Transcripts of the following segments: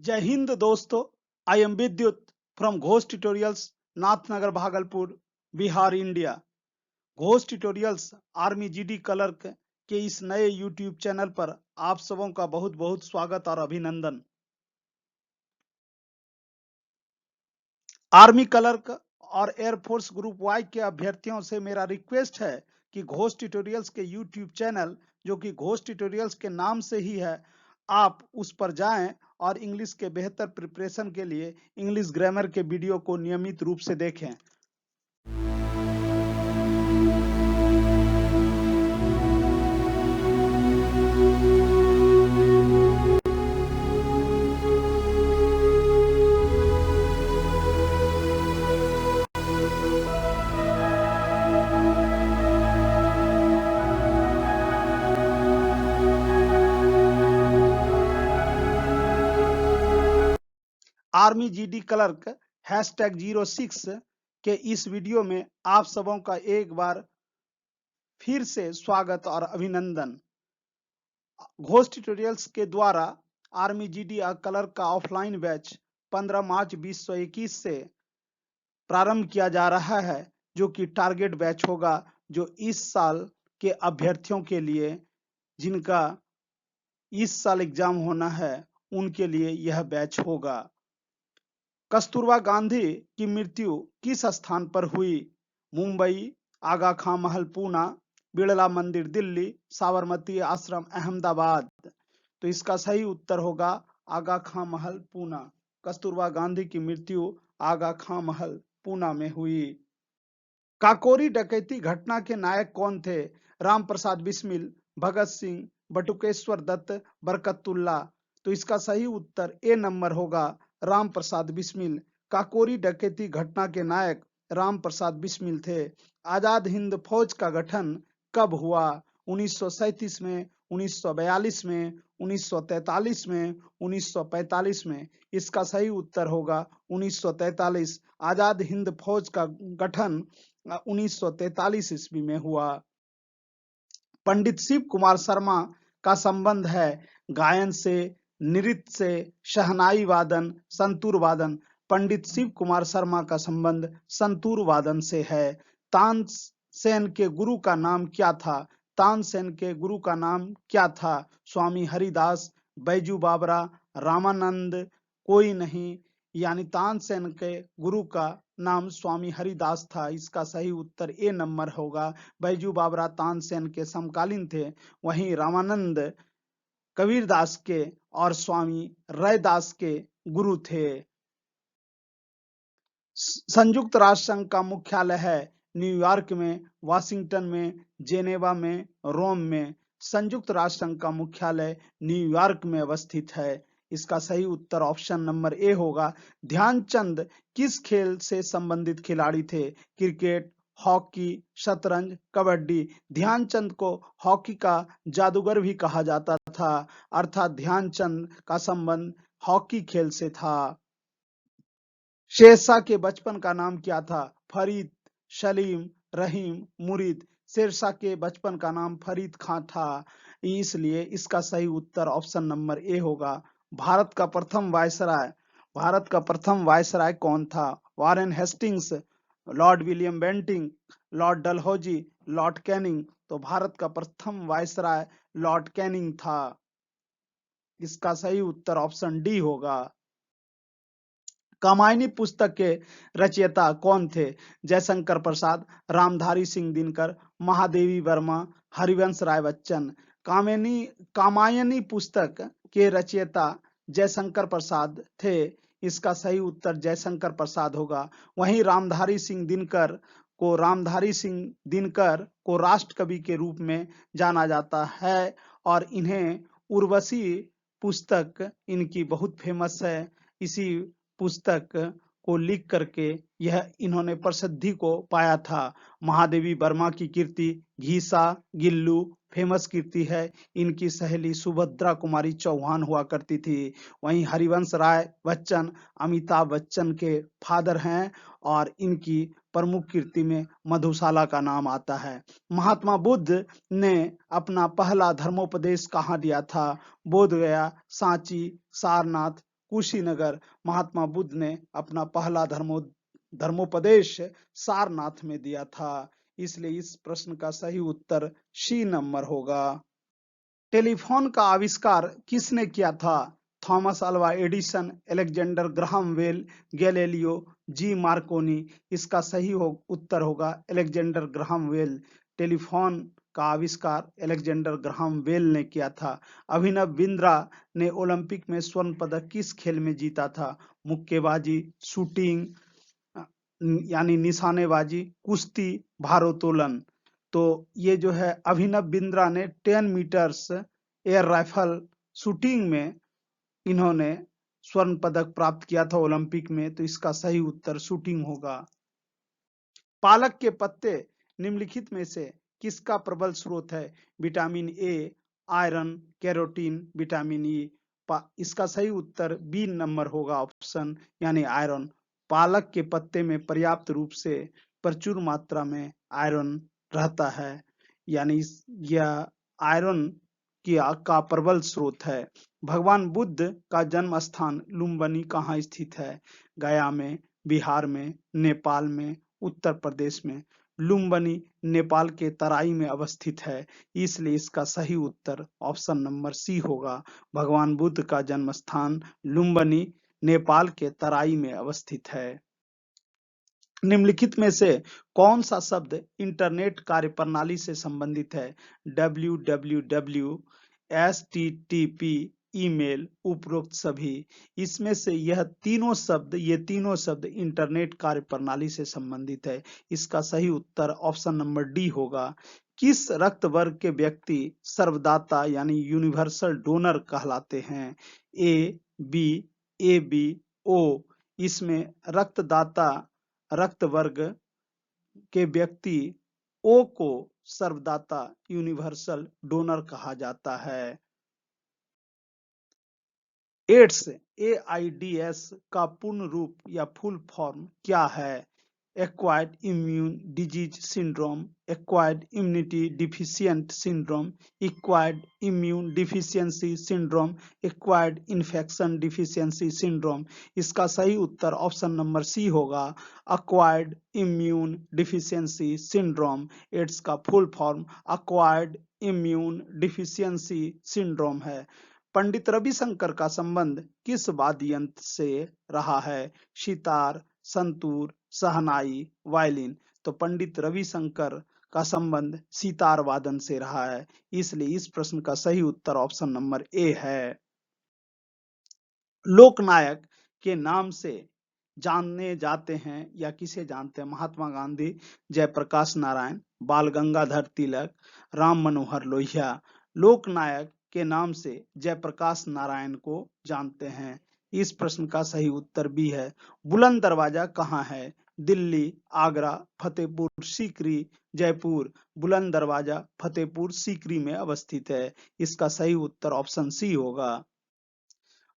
जय हिंद दोस्तों। I am विद्युत from Ghosh tutorials, Nathnagar, Bhagalpur, Bihar, India. Ghosh tutorials army GD clerk के इस नए यूट्यूब चैनल पर आप सबों का बहुत बहुत स्वागत और अभिनंदन। आर्मी क्लर्क और एयरफोर्स ग्रुप वाई के अभ्यर्थियों से मेरा रिक्वेस्ट है कि घोष ट्यूटोरियल्स के यूट्यूब चैनल, जो कि घोष ट्यूटोरियल्स के नाम से ही है, आप उस पर जाएं और इंग्लिश के बेहतर प्रिपरेशन के लिए इंग्लिश ग्रामर के वीडियो को नियमित रूप से देखें। आर्मी जीडी क्लर्क #06 के इस वीडियो में आप सबों का एक बार फिर से स्वागत और अभिनंदन। घोष ट्यूटोरियल्स के द्वारा आर्मी जीडी क्लर्क का ऑफलाइन बैच 15 मार्च 2021 से प्रारंभ किया जा रहा है, जो कि टारगेट बैच होगा, जो इस साल के अभ्यर्थियों के लिए, जिनका इस साल एग्जाम होना है, उनके लिए यह बैच होगा। कस्तूरबा गांधी की मृत्यु किस स्थान पर हुई? मुंबई, आगा खां महल पूना, बिड़ला मंदिर दिल्ली, साबरमती आश्रम अहमदाबाद। तो इसका सही उत्तर होगा आगा खां महल पूना। कस्तूरबा गांधी की मृत्यु आगा खां महल पूना में हुई। काकोरी डकैती घटना के नायक कौन थे? राम प्रसाद बिस्मिल, भगत सिंह, बटुकेश्वर दत्त, बरकतुल्ला। तो इसका सही उत्तर ए नंबर होगा राम प्रसाद बिस्मिल। काकोरी डकैती घटना के नायक राम प्रसाद बिस्मिल थे। आजाद हिंद फौज का गठन कब हुआ? 1937 में, 1942 में, 1943 में, 1945 में। इसका सही उत्तर होगा 1943। आजाद हिंद फौज का गठन 1943 ईस्वी में हुआ। पंडित शिव कुमार शर्मा का संबंध है गायन से, नृत्य से, शहनाई वादन, संतूर वादन। पंडित शिव कुमार शर्मा का संबंध संतूर वादन से है। तानसेन के गुरु का नाम क्या था? तानसेन के गुरु का नाम क्या था? स्वामी हरिदास, बैजू बावरा, रामानंद, कोई नहीं। यानी तानसेन के गुरु का नाम स्वामी हरिदास था। इसका सही उत्तर ए नंबर होगा। बैजू बावरा तानसेन के समकालीन थे, वहीं रामानंद कबीरदास के और स्वामी रैदास के गुरु थे। संयुक्त राष्ट्र संघ का मुख्यालय है न्यूयॉर्क में, वाशिंगटन में, जेनेवा में, रोम में। संयुक्त राष्ट्र संघ का मुख्यालय न्यूयॉर्क में अवस्थित है। इसका सही उत्तर ऑप्शन नंबर ए होगा। ध्यानचंद किस खेल से संबंधित खिलाड़ी थे? क्रिकेट, हॉकी, शतरंज, कबड्डी। ध्यानचंद को हॉकी का जादूगर भी कहा जाता था, अर्थात ध्यानचंद का संबंध हॉकी खेल से था। शेरशाह के बचपन का नाम क्या था? फरीद, सलीम, रहीम, मुरीद। शेरशाह के बचपन का नाम फरीद खां था, इसलिए इसका सही उत्तर ऑप्शन नंबर ए होगा। भारत का प्रथम वायसराय कौन था? Warren Hastings, Lord William Bentinck, Lord Dalhousie, Lord Canning. तो भारत का प्रथम वायसराय लॉर्ड कैनिंग था। इसका सही उत्तर ऑप्शन डी होगा। कामायनी पुस्तक के रचयिता कौन थे? जयशंकर प्रसाद, रामधारी सिंह दिनकर, महादेवी वर्मा, हरिवंश राय बच्चन। कामायनी पुस्तक के रचयिता जयशंकर प्रसाद थे। इसका सही उत्तर जयशंकर प्रसाद होगा। वहीं रामधारी सिंह दिनकर को राष्ट्र कवि के रूप में जाना जाता है और इन्हें उर्वशी पुस्तक इनकी बहुत फेमस है। इसी पुस्तक को लिख करके यह इन्होंने प्रसिद्धि को पाया था। महादेवी वर्मा की कीर्ति घीसा गिल्लू फेमस कीर्ति है। इनकी सहेली सुभद्रा कुमारी चौहान हुआ करती थी। वहीं हरिवंश राय बच्चन अमिताभ बच्चन के फादर हैं और इनकी प्रमुख कीर्ति में मधुशाला का नाम आता है। महात्मा बुद्ध ने अपना पहला धर्मोपदेश कहाँ दिया था? बोधगया, सांची, सारनाथ, कुशीनगर। महात्मा बुद्ध ने अपना पहला धर्मोपदेश सारनाथ में दिया था, इसलिए इस प्रश्न का सही उत्तर सी नंबर होगा। टेलीफोन का आविष्कार किसने किया था? Thomas Alva Edison, Alexander Graham Bell, Galileo, G Marconi. इसका सही उत्तर होगा अलेक्जेंडर ग्राहम बेल। टेलीफोन का आविष्कार अलेक्जेंडर ग्राहम बेल ने किया था। अभिनव बिंद्रा ने ओलंपिक में स्वर्ण पदक किस खेल में जीता था? मुक्केबाजी, शूटिंग यानी निशानेबाजी, कुश्ती, भारोत्तोलन। तो ये जो है अभिनव बिंद्रा ने 10 मीटर्स एयर राइफल शूटिंग में इन्होंने स्वर्ण पदक प्राप्त किया था ओलंपिक में, तो इसका सही उत्तर शूटिंग होगा। पालक के पत्ते निम्नलिखित में से किसका प्रबल स्रोत है? Vitamin A, iron, carotene, vitamin E. इसका सही उत्तर बी नंबर होगा, ऑप्शन यानी आयरन। पालक के पत्ते में पर्याप्त रूप से प्रचुर मात्रा में आयरन रहता है, यानी यह आयरन का प्रबल स्रोत है। भगवान बुद्ध का जन्म स्थान लुम्बिनी कहाँ स्थित है? गया में, बिहार में, नेपाल में, उत्तर प्रदेश में। लुम्बिनी नेपाल के तराई में अवस्थित है, इसलिए इसका सही उत्तर ऑप्शन नंबर सी होगा। भगवान बुद्ध का जन्म स्थान लुम्बिनी नेपाल के तराई में अवस्थित है। निम्नलिखित में से कौन सा शब्द इंटरनेट कार्यप्रणाली से संबंधित है? www, http, ईमेल, उपरोक्त सभी। इसमें से ये तीनों शब्द इंटरनेट कार्यप्रणाली से संबंधित है। इसका सही उत्तर ऑप्शन नंबर डी होगा। किस रक्त वर्ग के व्यक्ति सर्वदाता यानी यूनिवर्सल डोनर कहलाते हैं? ए, बी, ए बी, ओ। इसमें रक्तदाता रक्त वर्ग के व्यक्ति ओ को सर्वदाता यूनिवर्सल डोनर कहा जाता है। एड्स AIDS का पूर्ण रूप या फुल फॉर्म क्या है? Acquired immune disease syndrome, acquired immunity deficient syndrome, acquired immune deficiency syndrome, acquired infection deficiency syndrome. इसका सही उत्तर ऑप्शन नंबर सी होगा, acquired immune deficiency syndrome. AIDS का full form acquired immune deficiency syndrome है। पंडित रविशंकर का संबंध किस वाद्य यंत्र से रहा है? सितार, संतूर, शहनाई, वायलिन। तो पंडित रविशंकर का संबंध सितार वादन से रहा है, इसलिए इस प्रश्न का सही उत्तर ऑप्शन नंबर ए है। लोकनायक के नाम से जाने जाते हैं या किसे जानते हैं? महात्मा गांधी, जयप्रकाश नारायण, बाल गंगाधर तिलक, राम मनोहर लोहिया। लोकनायक के नाम से जयप्रकाश नारायण को जानते हैं। इस प्रश्न का सही उत्तर बी है। बुलंद दरवाजा कहाँ है? दिल्ली, आगरा, फतेहपुर सीकरी, जयपुर। बुलंद दरवाजा फतेहपुर सीकरी में अवस्थित है, इसका सही उत्तर ऑप्शन सी होगा।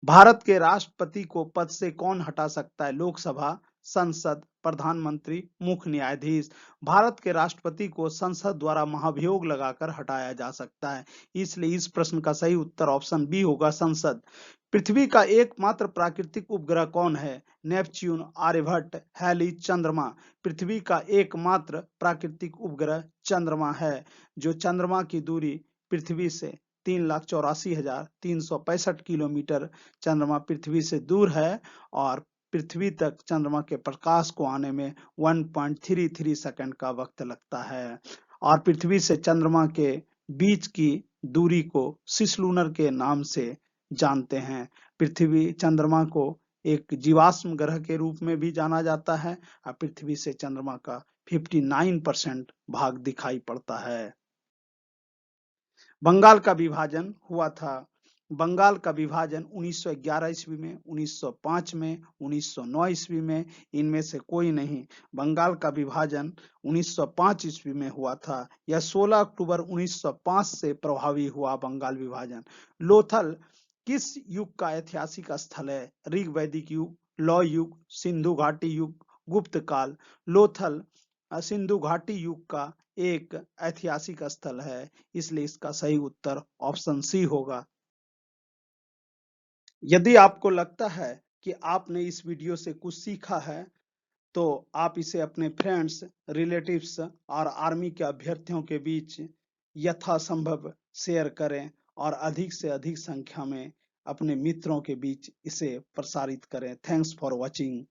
भारत के राष्ट्रपति को पद से कौन हटा सकता है? लोकसभा, संसद, प्रधानमंत्री, मुख्य न्यायाधीश। भारत के राष्ट्रपति को संसद द्वारा महाभियोग लगाकर हटाया जा सकता है, इसलिए इस प्रश्न का सही उत्तर ऑप्शन बी होगा, संसद। पृथ्वी का एकमात्र प्राकृतिक उपग्रह कौन है? नेपच्यून, आर्यभट्ट, हैली, चंद्रमा। पृथ्वी का एकमात्र प्राकृतिक उपग्रह चंद्रमा है, जो चंद्रमा की दूरी पृथ्वी से 3,84,365 किलोमीटर चंद्रमा पृथ्वी से दूर है, और पृथ्वी तक चंद्रमा के प्रकाश को आने में 1.33 सेकंड का वक्त लगता है। और पृथ्वी से चंद्रमा के बीच की दूरी को सिसलूनर के नाम से जानते हैं। पृथ्वी चंद्रमा को एक जीवाश्म ग्रह के रूप में भी जाना जाता है, और पृथ्वी से चंद्रमा का 59% भाग दिखाई पड़ता है। बंगाल का विभाजन हुआ था। बंगाल का विभाजन 1911 ईस्वी में, 1905 में, 1909 ईस्वी में, इनमें से कोई नहीं। बंगाल का विभाजन 1905 ईस्वी में हुआ था। यह 16 अक्टूबर 1905 से प्रभावी हुआ बंगाल विभाजन। लोथल किस युग का ऐतिहासिक स्थल है? ऋग वैदिक युग, लौह युग, सिंधु घाटी युग, गुप्त काल। लोथल सिंधु घाटी युग का एक ऐतिहासिक स्थल है, इसलिए इसका सही उत्तर ऑप्शन सी होगा। यदि आपको लगता है कि आपने इस वीडियो से कुछ सीखा है, तो आप इसे अपने फ्रेंड्स, रिलेटिव्स और आर्मी के अभ्यर्थियों के बीच यथासंभव शेयर करें और अधिक से अधिक संख्या में अपने मित्रों के बीच इसे प्रसारित करें। Thanks for watching.